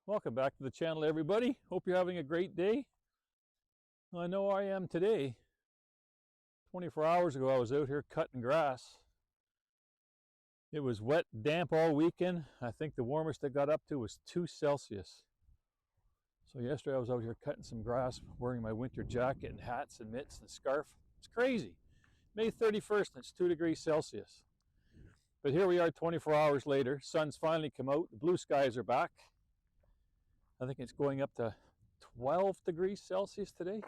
Welcome back to the channel, everybody. Hope you're having a great day. I know I am today. 24 hours ago I was out here cutting grass. It was wet, damp all weekend. I think the warmest it got up to was 2 Celsius. So yesterday I was out here cutting some grass, wearing my winter jacket and hats and mitts and scarf. It's crazy. May 31st and it's 2 degrees Celsius. But here we are 24 hours later. Sun's finally come out. The blue skies are back. I think it's going up to 12 degrees Celsius today.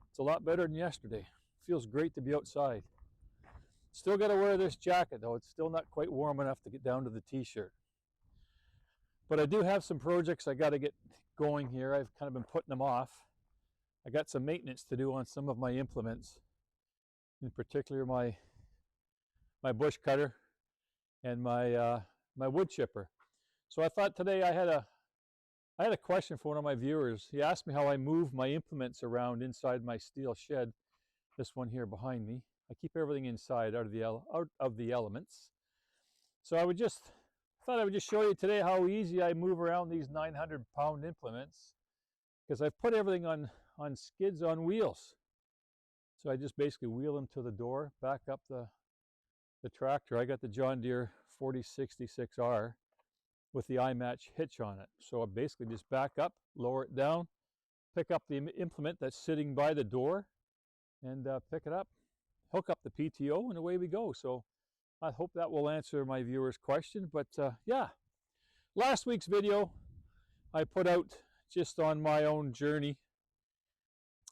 It's a lot better than yesterday. Feels great to be outside. Still got to wear this jacket though. It's still not quite warm enough to get down to the t-shirt. But I do have some projects I got to get going here. I've kind of been putting them off. I got some maintenance to do on some of my implements, in particular my bush cutter and my wood chipper. So I thought today I had a question for one of my viewers. He asked me how I move my implements around inside my steel shed. This one here behind me. I keep everything inside, out of the elements. So I thought I would just show you today how easy I move around these 900-pound implements, because I've put everything on skids on wheels. So I just basically wheel them to the door, back up the tractor. I got the John Deere 4066R. With the I-Match hitch on it. So I basically just back up, lower it down, pick up the implement that's sitting by the door, and pick it up, hook up the P.T.O, and away we go. So I hope that will answer my viewer's question. But yeah, last week's video I put out just on my own journey.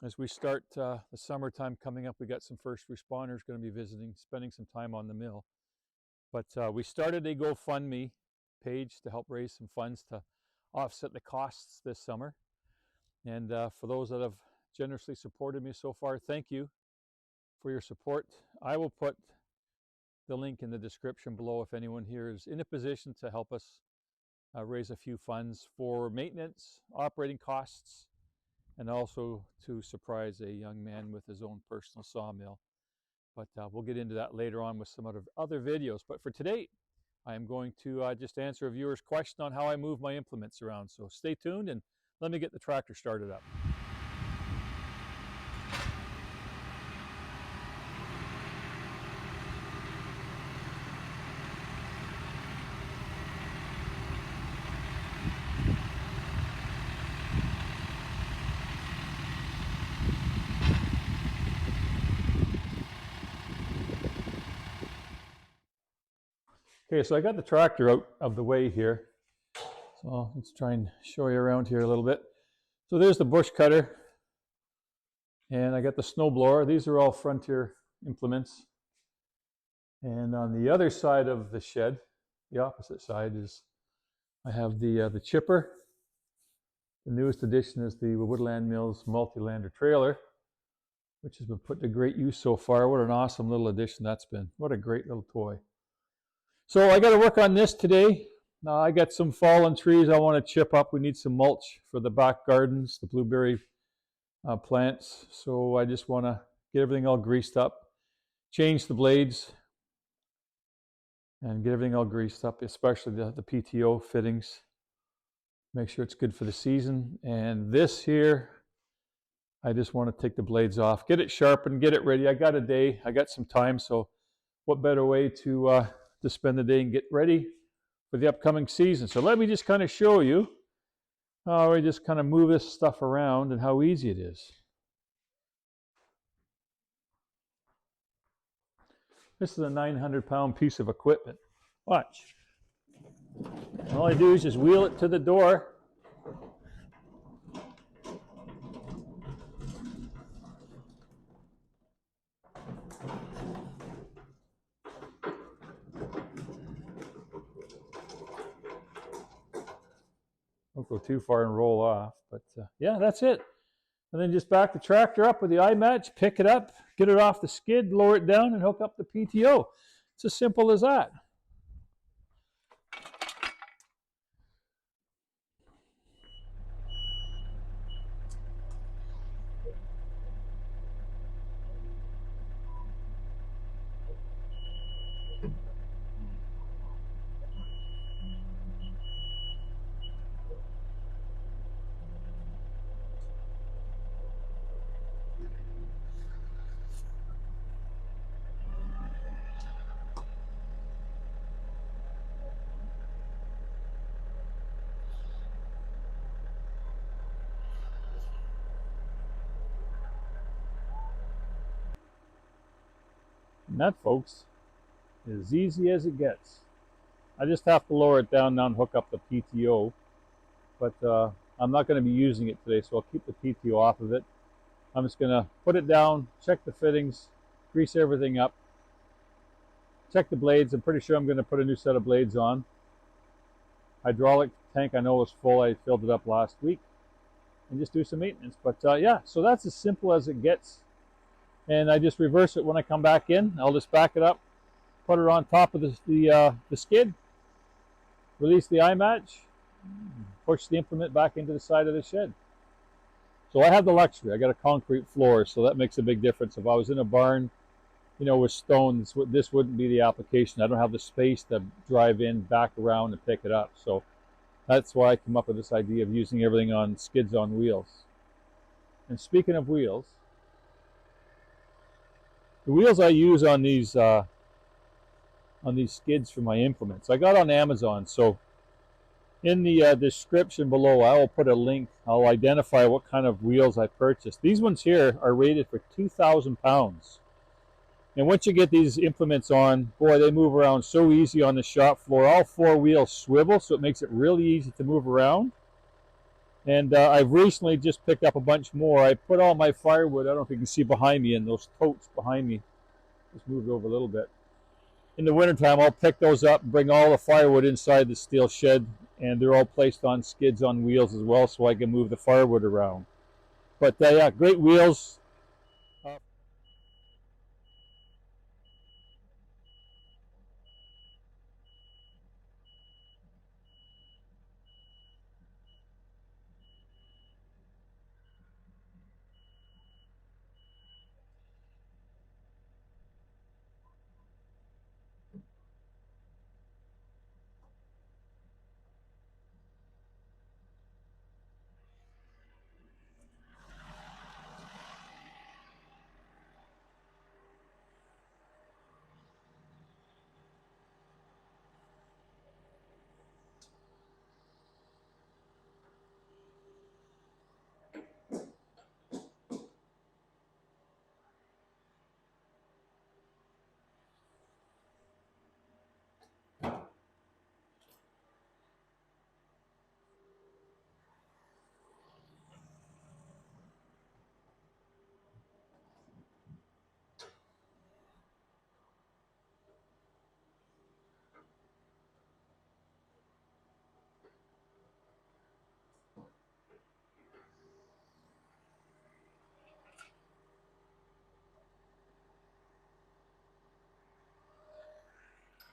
As we start the summertime coming up, we got some first responders going to be visiting, spending some time on the mill. But we started a GoFundMe page to help raise some funds to offset the costs this summer. And for those that have generously supported me so far, thank you for your support. I will put the link in the description below if anyone here is in a position to help us raise a few funds for maintenance, operating costs, and also to surprise a young man with his own personal sawmill. But we'll get into that later on with some other videos. But for today, I am going to just answer a viewer's question on how I move my implements around. So stay tuned and let me get the tractor started up. Okay, so I got the tractor out of the way here. So let's try and show you around here a little bit. So there's the bush cutter, and I got the snow blower. These are all Frontier implements. And on the other side of the shed, the opposite side, is I have the chipper. The newest addition is the Woodland Mills multi-lander trailer, which has been put to great use so far. What an awesome little addition that's been. What a great little toy. So I got to work on this today. I got some fallen trees I want to chip up. We need some mulch for the back gardens, the blueberry plants. So I just want to get everything all greased up, change the blades, and get everything all greased up, especially the P.T.O fittings. Make sure it's good for the season. And this here, I just want to take the blades off, get it sharpened, get it ready. I got a day, I got some time, so what better way to spend the day and get ready for the upcoming season. So let me just kind of show you how I just kind of move this stuff around and how easy it is. This is a 900-pound piece of equipment. Watch. All I do is just wheel it to the door. Don't go too far and roll off, but yeah, that's it. And then just back the tractor up with the I-Match, pick it up, get it off the skid, lower it down, and hook up the P.T.O. It's as simple as that. And that, folks, is as easy as it gets. I just have to lower it down now and hook up the P.T.O. But I'm not going to be using it today, so I'll keep the P.T.O. off of it. I'm just going to put it down, check the fittings, grease everything up, check the blades. I'm pretty sure I'm going to put a new set of blades on. Hydraulic tank I know was full. I filled it up last week. And just do some maintenance. But yeah, so that's as simple as it gets. And I just reverse it when I come back in. I'll just back it up, put it on top of the skid, release the I-Match, push the implement back into the side of the shed. So I have the luxury. I got a concrete floor, so that makes a big difference. If I was in a barn, you know, with stone, this wouldn't be the application. I don't have the space to drive in, back around, and pick it up. So that's why I came up with this idea of using everything on skids on wheels. And speaking of wheels, the wheels I use on these skids for my implements, I got on Amazon. So in the description below, I will put a link. I'll identify what kind of wheels I purchased. These ones here are rated for 2,000 pounds. And once you get these implements on, boy, they move around so easy on the shop floor. All four wheels swivel, so it makes it really easy to move around. And I've recently just picked up a bunch more. I put all my firewood, I don't know if you can see behind me, in those totes behind me. Just moved over a little bit. In the wintertime, I'll pick those up and bring all the firewood inside the steel shed, and they're all placed on skids on wheels as well, so I can move the firewood around. But yeah, great wheels.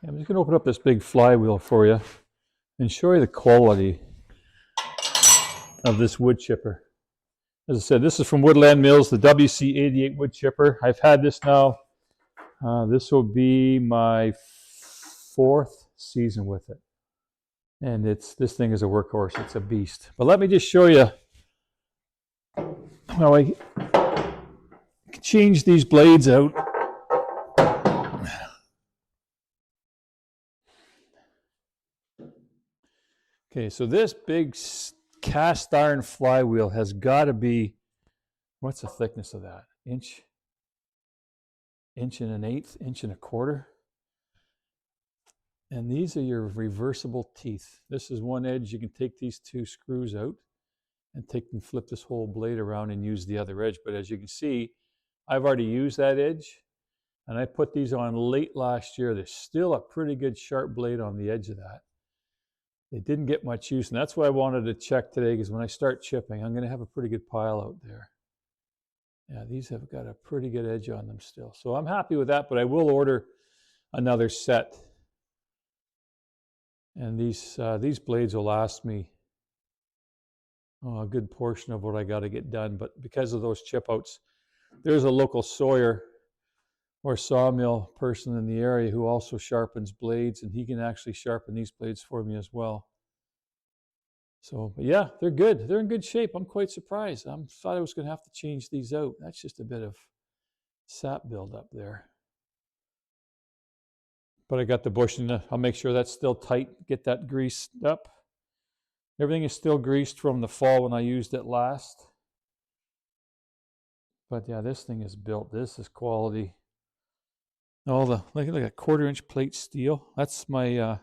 I'm just going to open up this big flywheel for you and show you the quality of this wood chipper. As I said, this is from Woodland Mills, the WC88 wood chipper. I've had this now. This will be my 4th season with it. And this thing is a workhorse. It's a beast. But let me just show you how I can change these blades out. Okay, so this big cast iron flywheel has got to be, what's the thickness of that? Inch and 1/8, inch and 1/4. And these are your reversible teeth. This is one edge. You can take these 2 screws out and flip this whole blade around and use the other edge. But as you can see, I've already used that edge, and I put these on late last year. There's still a pretty good sharp blade on the edge of that. It didn't get much use, and that's why I wanted to check today, because when I start chipping, I'm going to have a pretty good pile out there. Yeah, these have got a pretty good edge on them still. So I'm happy with that, but I will order another set. And these blades will last me a good portion of what I got to get done. But because of those chip outs, there's a local sawyer or sawmill person in the area who also sharpens blades, and he can actually sharpen these blades for me as well. So, but yeah, they're good. They're in good shape. I'm quite surprised. I thought I was going to have to change these out. That's just a bit of sap buildup there. But I got the bushing. I'll make sure that's still tight, get that greased up. Everything is still greased from the fall when I used it last. But yeah, this thing is built. This is quality. all the like a 1/4-inch plate steel. That's my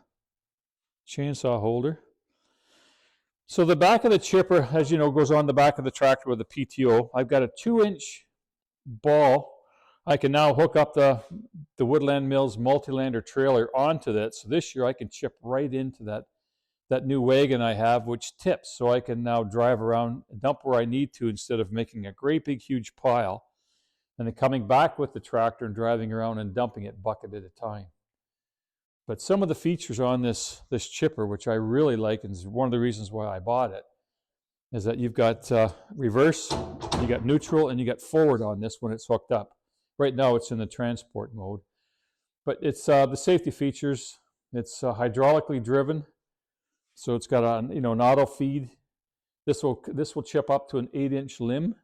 chainsaw holder. So the back of the chipper, as you know, goes on the back of the tractor with the P.T.O. I've got a 2-inch ball. I can now hook up the Woodland Mills multi-lander trailer onto that. So this year I can chip right into that new wagon I have, which tips. So I can now drive around and dump where I need to instead of making a great big huge pile and then coming back with the tractor and driving around and dumping it bucket at a time. But some of the features on this chipper, which I really like, and is one of the reasons why I bought it, is that you've got reverse, you got neutral, and you got forward on this when it's hooked up. Right now it's in the transport mode. But it's the safety features. It's hydraulically driven, so it's got an auto feed. This will chip up to an 8-inch limb,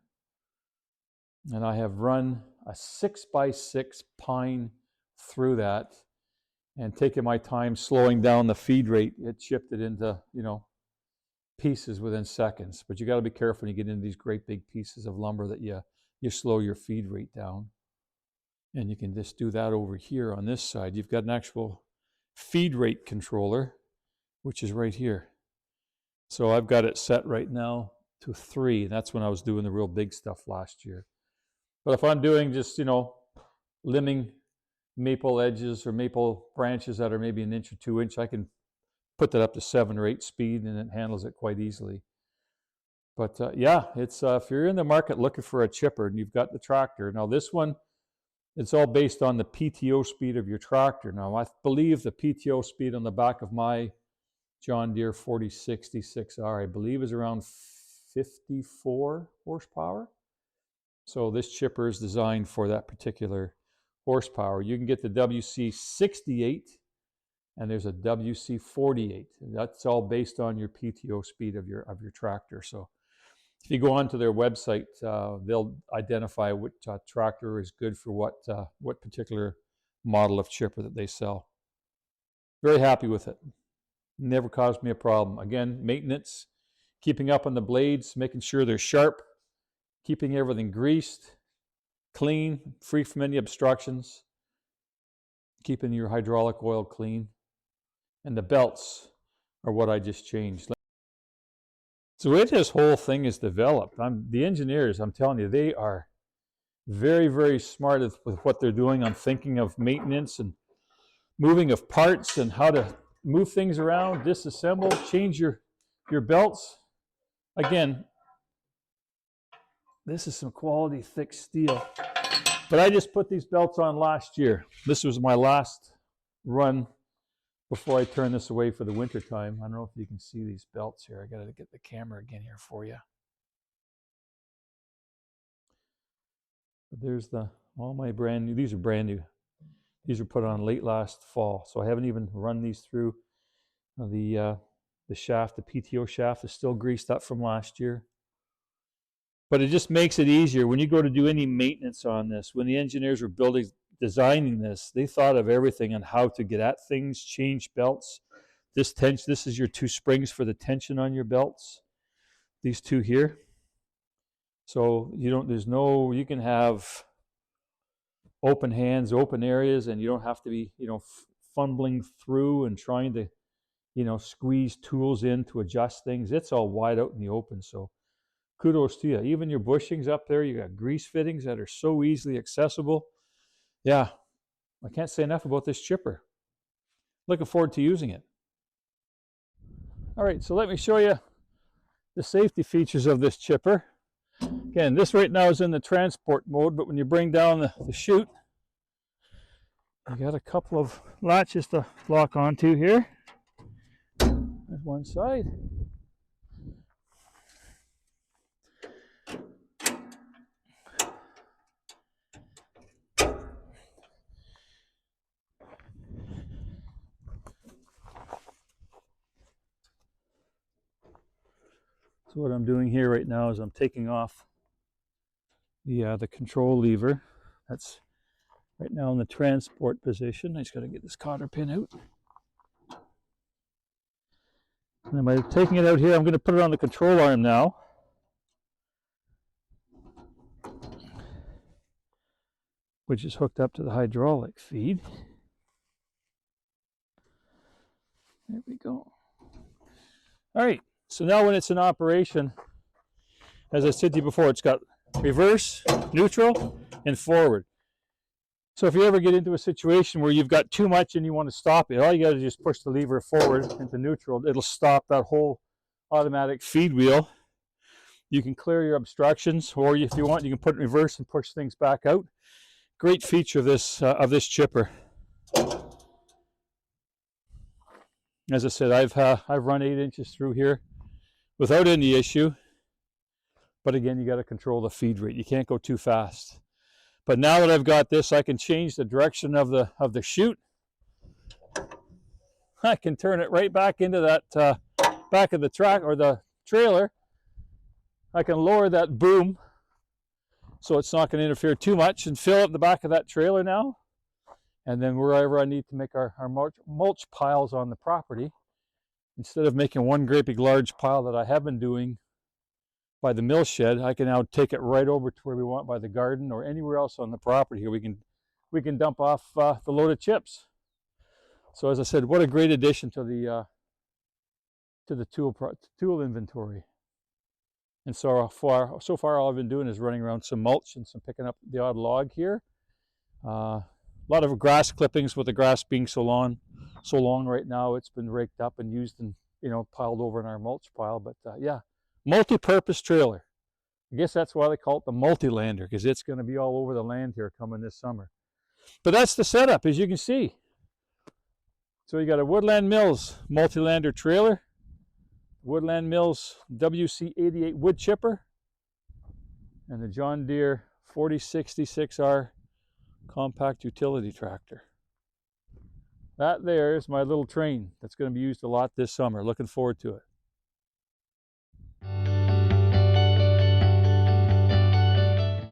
and I have run a 6x6 pine through that. And taking my time slowing down the feed rate, it chipped it into, pieces within seconds. But you got to be careful when you get into these great big pieces of lumber that you slow your feed rate down. And you can just do that over here on this side. You've got an actual feed rate controller, which is right here. So I've got it set right now to 3. That's when I was doing the real big stuff last year. But if I'm doing just, limbing maple edges or maple branches that are maybe 1 inch or 2 inch, I can put that up to 7 or 8 speed, and it handles it quite easily. But yeah, it's if you're in the market looking for a chipper and you've got the tractor, now this one, it's all based on the P.T.O speed of your tractor. Now I believe the P.T.O speed on the back of my John Deere 4066R, I believe, is around 54 horsepower. So this chipper is designed for that particular horsepower. You can get the WC88 and there's a WC48. That's all based on your P.T.O speed of your tractor. So if you go onto their website, they'll identify what tractor is good for what particular model of chipper that they sell. Very happy with it. Never caused me a problem. Again, maintenance, keeping up on the blades, making sure they're sharp, keeping everything greased, clean, free from any obstructions, keeping your hydraulic oil clean. And the belts are what I just changed. So the way this whole thing is developed, the engineers, I'm telling you, they are very, very smart with what they're doing on thinking of maintenance and moving of parts and how to move things around, disassemble, change your belts. Again, this is some quality thick steel. But I just put these belts on last year. This was my last run before I turn this away for the winter time. I don't know if you can see these belts here. I got to get the camera again here for you. But there's all my brand new. These are brand new. These were put on late last fall, so I haven't even run these through. The shaft, the P.T.O shaft, is still greased up from last year. But it just makes it easier when you go to do any maintenance on this. When the engineers were designing this, they thought of everything on how to get at things, change belts. This is your 2 springs for the tension on your belts. These 2 here. So you can have open hands, open areas, and you don't have to be, fumbling through and trying to, squeeze tools in to adjust things. It's all wide out in the open. So kudos to you. Even your bushings up there, you got grease fittings that are so easily accessible. Yeah, I can't say enough about this chipper. Looking forward to using it. All right, so let me show you the safety features of this chipper. Again, this right now is in the transport mode, but when you bring down the chute, you got a couple of latches to lock onto here. There's one side. So what I'm doing here right now is I'm taking off the control lever. That's right now in the transport position. I just got to get this cotter pin out. And then by taking it out here, I'm going to put it on the control arm now. which is hooked up to the hydraulic feed. There we go. All right, so now when it's in operation, as I said to you before, it's got reverse, neutral, and forward. So if you ever get into a situation where you've got too much and you want to stop it, all you got to do is push the lever forward into neutral. It'll stop that whole automatic feed wheel. You can clear your obstructions, or if you want, you can put it in reverse and push things back out. Great feature of this chipper. As I said, I've run 8 inches through here without any issue. But again, you got to control the feed rate. You can't go too fast. But now that I've got this, I can change the direction of the chute. I can turn it right back into that back of the track or the trailer. I can lower that boom so it's not going to interfere too much and fill up the back of that trailer now. And then wherever I need to make our mulch piles on the property, instead of making one great big large pile that I have been doing by the mill shed, I can now take it right over to where we want by the garden or anywhere else on the property here. We can dump off the loaded chips. So as I said, what a great addition to the tool inventory. And so far all I've been doing is running around some mulch and some picking up the odd log here. A lot of grass clippings, with the grass being so long right now, it's been raked up and used and piled over in our mulch pile. But yeah, multi-purpose trailer. I guess that's why they call it the multi-lander, because it's going to be all over the land here coming this summer. But that's the setup, as you can see. So you got a Woodland Mills multi-lander trailer, Woodland Mills WC88 wood chipper, and the John Deere 4066R compact utility tractor. That there is my little train that's going to be used a lot this summer. Looking forward to it.